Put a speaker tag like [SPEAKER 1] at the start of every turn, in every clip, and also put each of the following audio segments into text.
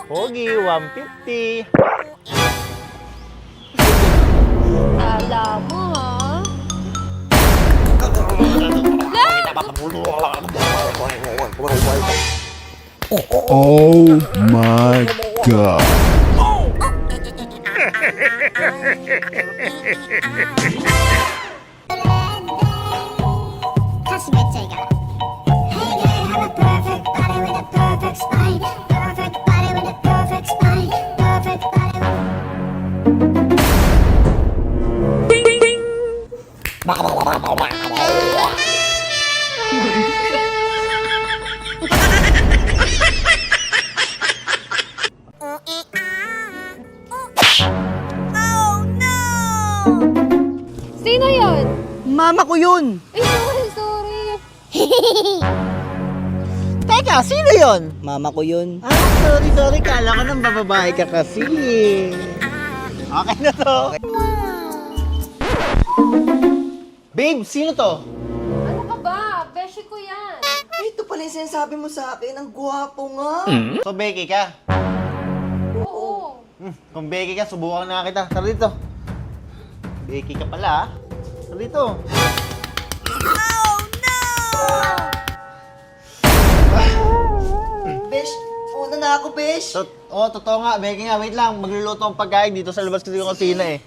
[SPEAKER 1] Pogi, 150.
[SPEAKER 2] Alam mo, ha?
[SPEAKER 3] Oh my god.
[SPEAKER 4] 다시 맺자이가. Hey girl, have a perfect body with a perfect spine. Perfect body with a perfect spine. Perfect body.
[SPEAKER 2] Sino yun?
[SPEAKER 5] Mama ko yun!
[SPEAKER 2] Ay, sorry.
[SPEAKER 5] Teka, sino yun? Mama ko yun. Sorry. Kala ko nang bababae ka kasi. Okay na to. Babe, sino to?
[SPEAKER 2] Ano ka ba? Beshi ko yan.
[SPEAKER 5] Ito pala yung sinasabi mo sa akin. Ang gwapo nga.
[SPEAKER 1] So, Becky ka?
[SPEAKER 2] Oo.
[SPEAKER 1] Kung Becky ka, subukan na kita. Tara dito. Becky ka pala, ha? Tara dito.
[SPEAKER 5] Besh, una na ako, Besh.
[SPEAKER 1] Totoo nga. Becky nga, wait lang. Magluluto ang pagkain dito sa labas kasi yung kusina, eh.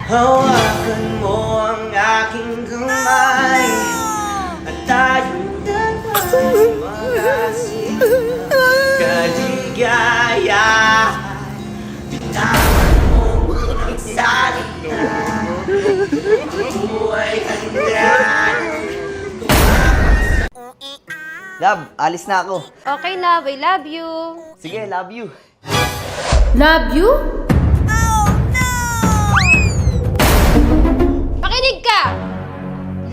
[SPEAKER 6] Hawakan mo ang aking kamay at tayong dalawa'y mag-asing kaligayahan. Bitawan mo ang salita, buhay hanggan.
[SPEAKER 5] Love, alis na ako.
[SPEAKER 2] Okay, love. I love you.
[SPEAKER 5] Sige, love you.
[SPEAKER 2] Love you? Makinig ka!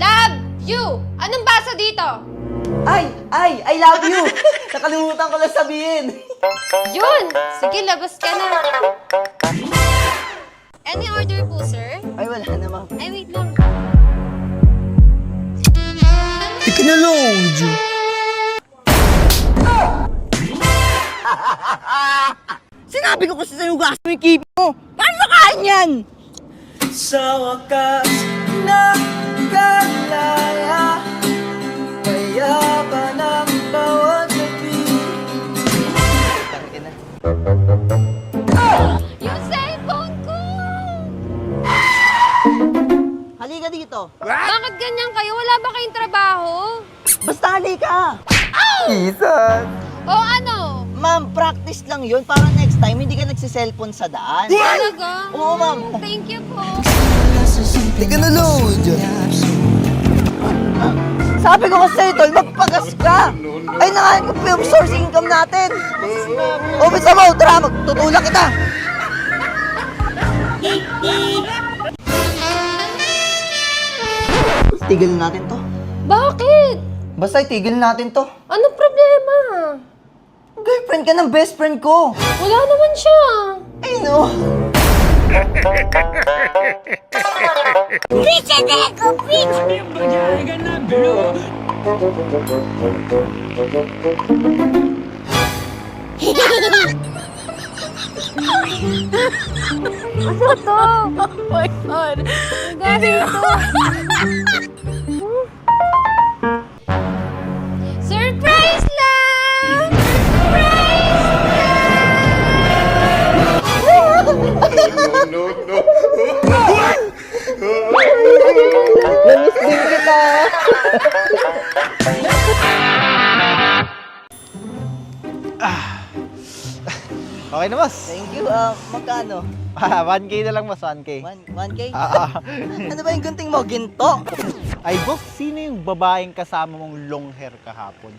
[SPEAKER 2] Love you! Anong basa dito?
[SPEAKER 5] I love you. Nakalimutan ko lang sabihin.
[SPEAKER 2] Yun! Sige, labas ka na. Any order po, sir?
[SPEAKER 5] Ay, wala na, ma'am.
[SPEAKER 2] Ay, wait lang.
[SPEAKER 5] Tika na, load. Sinabi ko kasi sa'yo gas mo yung kipi mo. Paano makain yan?
[SPEAKER 6] Sa wakas nakalaya, payapan ang bawat gabi.
[SPEAKER 2] Yung cellphone ko!
[SPEAKER 5] Halika dito.
[SPEAKER 2] Bakit ganyan kayo? Wala ba kayong trabaho?
[SPEAKER 5] Basta halika. O
[SPEAKER 2] ano?
[SPEAKER 5] Ma'am, practice lang yun para next time hindi ka nagsiselfon sa daan.
[SPEAKER 2] Talaga?
[SPEAKER 5] Oo, ma'am.
[SPEAKER 2] Thank you po.
[SPEAKER 5] Tika na, load. Sabi ko kasi sa'yo, tol, magpagas ka. Ay, nangahan ko film source income natin. O, bisa mo, tara, magtutulak kita. Tigil natin to.
[SPEAKER 2] Bakit?
[SPEAKER 5] Basta itigil natin to.
[SPEAKER 2] Anong problema?
[SPEAKER 5] Girlfriend ka ng best friend ko.
[SPEAKER 2] Wala naman siya.
[SPEAKER 5] Ay, no.
[SPEAKER 4] Bitch, Deco, bitch!
[SPEAKER 2] Ano to? Oh my God. Ang galing ito. Surprise lang!
[SPEAKER 5] Namiss din kita.
[SPEAKER 1] Okay na, boss.
[SPEAKER 5] Thank you. Magkano?
[SPEAKER 1] 1K na lang, boss. 1K.
[SPEAKER 5] 1K?
[SPEAKER 1] Ah,
[SPEAKER 5] Ano ba yung gunting mo? Ginto?
[SPEAKER 1] Ay, boss, sino yung babaeng kasama mong long hair kahapon?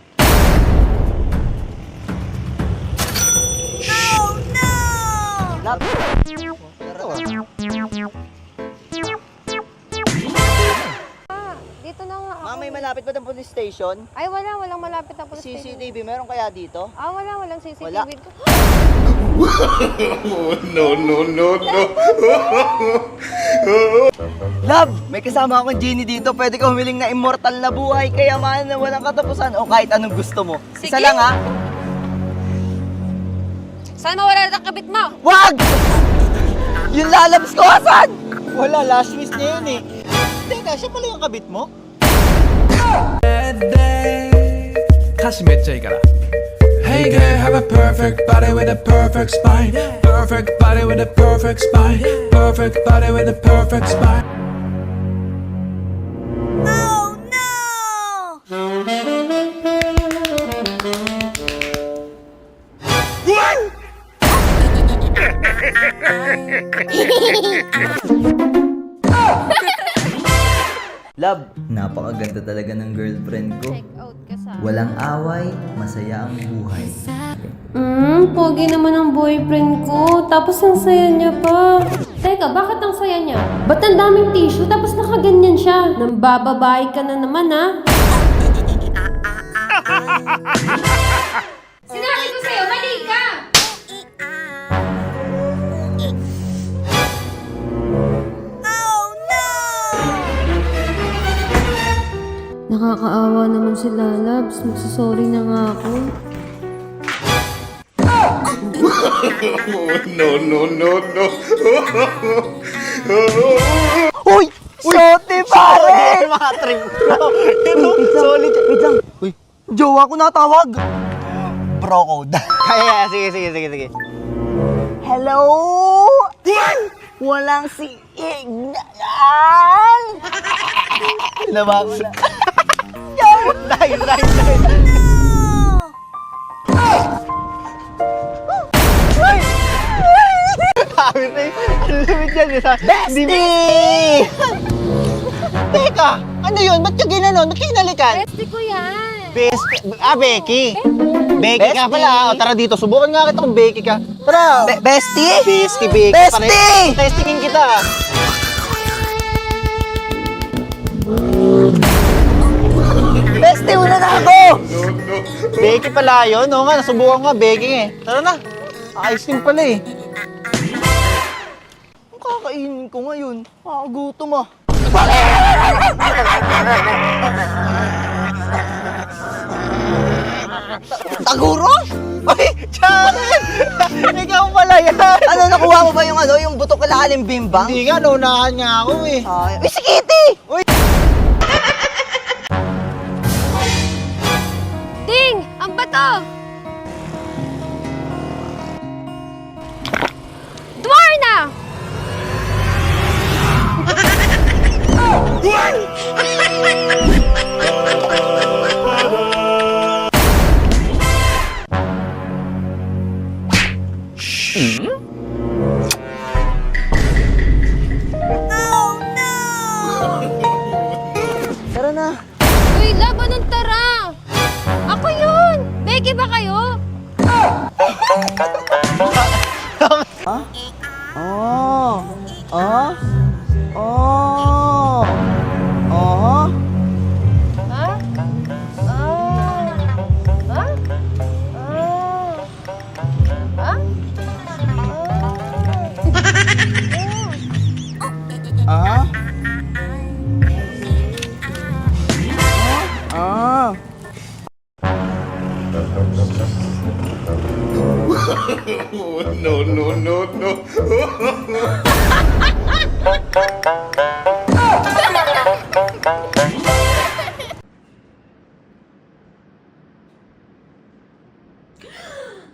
[SPEAKER 5] Love.
[SPEAKER 2] Dito na nga ako.
[SPEAKER 5] Ma'am, may malapit ba ng police station?
[SPEAKER 2] Ay, walang malapit na police station.
[SPEAKER 5] CCTV, meron kaya dito?
[SPEAKER 2] Walang CCTV.
[SPEAKER 5] Wala.
[SPEAKER 3] No.
[SPEAKER 5] Love, may kasama akong genie dito. Pwede ka humiling na immortal na buhay, kayamanan na walang katapusan, o kahit anong gusto mo. Isa
[SPEAKER 2] Sige.
[SPEAKER 5] lang ha.
[SPEAKER 2] Sana mawala na ang kabit mo.
[SPEAKER 5] Wag! Yung lalabs ko, asan?
[SPEAKER 1] Wala, last wish niya yun eh. Teka, siya pala yung kabit mo?
[SPEAKER 7] 歌詞めっちゃいいから Hey girl, have a perfect body with a perfect spine Perfect body with a perfect spine Perfect body with a perfect spine
[SPEAKER 4] Oh no!
[SPEAKER 5] Love, napakaganda talaga ng girlfriend ko.
[SPEAKER 2] Check out ka sa...
[SPEAKER 5] Walang away, masaya ang buhay.
[SPEAKER 2] Pogi naman ang boyfriend ko. Tapos ang saya niya pa. Teka, bakit ang saya niya? Ba't ang daming tissue tapos nakaganyan siya? Nambababae ka na naman, ha? Sinabi ko sa'yo, mali ka!
[SPEAKER 4] Oh no!
[SPEAKER 2] Nakakaawa naman si Lalabs. Magsasorry na nga ako.
[SPEAKER 5] Uy! Sote, pare!
[SPEAKER 1] Mga trip ko. Solid.
[SPEAKER 5] Wait lang. Uy, jowa ko natawag. Bro code.
[SPEAKER 1] Kaya, sige.
[SPEAKER 5] Hello? Walang signal. Laba ko na.
[SPEAKER 1] Dahil. Sabi na yun. Ang limit yan eh.
[SPEAKER 5] Bestie!
[SPEAKER 1] Teka, ano yun? Ba't ka ginanon? Ba't kinalikan?
[SPEAKER 2] Bestie ko yan.
[SPEAKER 1] Becky. Becky ka pala. O, tara dito. Subukan nga kita kung Becky ka. Tara.
[SPEAKER 5] Bestie?
[SPEAKER 1] Becky.
[SPEAKER 5] Bestie!
[SPEAKER 1] Testingin kita.
[SPEAKER 5] Bestie, una na ako!
[SPEAKER 1] Becky pala yun. Oo nga, nasubukan nga. Becky eh. Tara na. Ice cream pala eh.
[SPEAKER 5] Ang kakainin ko ngayon. Gutom ah. Taguro?
[SPEAKER 1] Ay, Jared! Ikaw pala yan.
[SPEAKER 5] Ano, nakuha mo ba yung butok kalalim bimbang?
[SPEAKER 1] Hindi nga, naunahan nga ako eh.
[SPEAKER 5] Uy, si Kitty!
[SPEAKER 1] Uy!
[SPEAKER 2] Ding! Ang bato! Dwarna!
[SPEAKER 5] Tara na.
[SPEAKER 2] Uy, laban ng tara! Ako yun! Becky ba kayo?
[SPEAKER 5] Oh. Oh. Oh. Oh.
[SPEAKER 2] Ha? Ah. Ha? Ah. Ha?
[SPEAKER 5] Ah. Ah.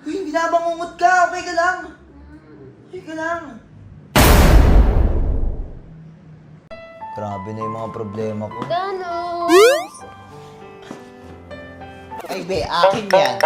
[SPEAKER 5] Uy, binabangungot ka. Okay ka lang. Okay ka lang. Grabe na yung mga problema ko.
[SPEAKER 2] Danos!
[SPEAKER 1] Ay, be, akin yan.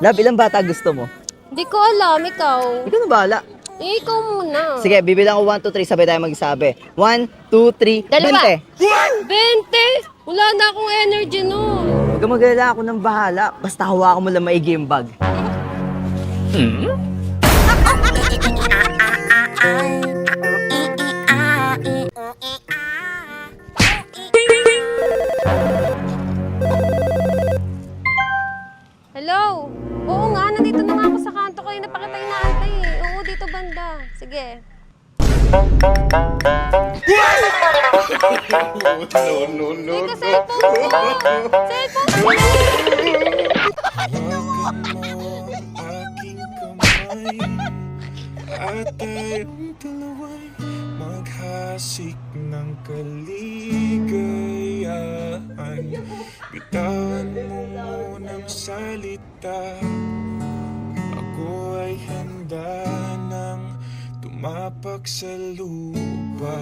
[SPEAKER 5] Love, ilang bata gusto mo?
[SPEAKER 2] Di ko alam, ikaw.
[SPEAKER 5] Ikaw na bahala.
[SPEAKER 2] Eh, ikaw muna.
[SPEAKER 5] Sige, bibilang ko 1, 2, 3, sabay tayo magsabi. 1, 2, 3,
[SPEAKER 2] Dalawa.
[SPEAKER 5] 20.
[SPEAKER 2] 20! Wala na akong energy nun.
[SPEAKER 5] Huwag ka mag-alala, ako nang bahala. Basta hawakan mo lang maigi yung bag.
[SPEAKER 2] Hello? Oo nga, nandito na nga ako sa kanto kayo. Napakita yung naantay Sige. Teka, cellphone ko! Cellphone ko!
[SPEAKER 7] aking kamay at tayong dalawa'y maghasik ng kaligayahan. Bitawan mo munang salita, ako ay handa nang tumapak sa lupa.